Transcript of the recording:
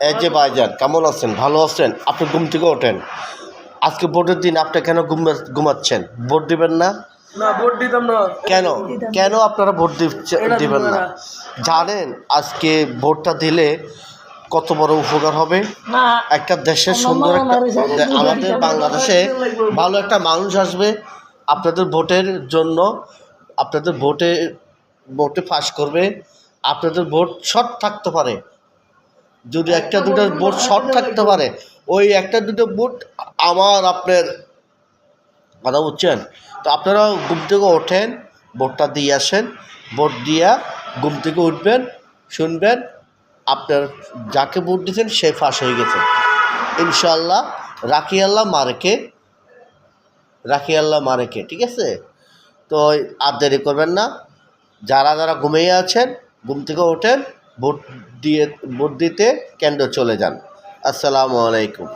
এই যে ভাইজান, কেমন আছেন? ভালো আছেন? আপনি ঘুম থেকে ওঠেন, আজকে ভোটের দিন, আপনি কেন ঘুমাচ্ছেন? ভোট দিবেন না? না, ভোট দিতাম না। কেন কেন আপনারা ভোট দিবেন না? জানেন আজকে ভোটটা দিলে কত বড় উপকার হবে? একটা দেশের সুন্দর একটা আমাদের বাংলাদেশে ভালো একটা মানুষ আসবে আপনাদের ভোটের জন্য। আপনাদের ভোটে পাস করবে। আপনাদের ভোট শর্ট থাকতে পারে, যদি একটা দুটো ভোট শর্ট থাকতে পারে, ওই একটা দুটো ভোট আমার আপনার কথা বুঝছেন? তো আপনারা ঘুম থেকে ওঠেন, ভোটটা দিয়ে আসেন, ভোট দিয়া ঘুম থেকে উঠবেন, শুনবেন আপনার যাকে ভোট দিয়েছেন সে ফাঁস হয়ে গেছে ইনশাল্লাহ। রাখি আল্লাহ মারেকে, ঠিক আছে? তো আর দেরি করবেন না। যারা যারা ঘুমিয়ে আছেন, ঘুম থেকে ওঠেন, ভোট দিতে কেন্দ্র চলে যান। আসসালামু আলাইকুম।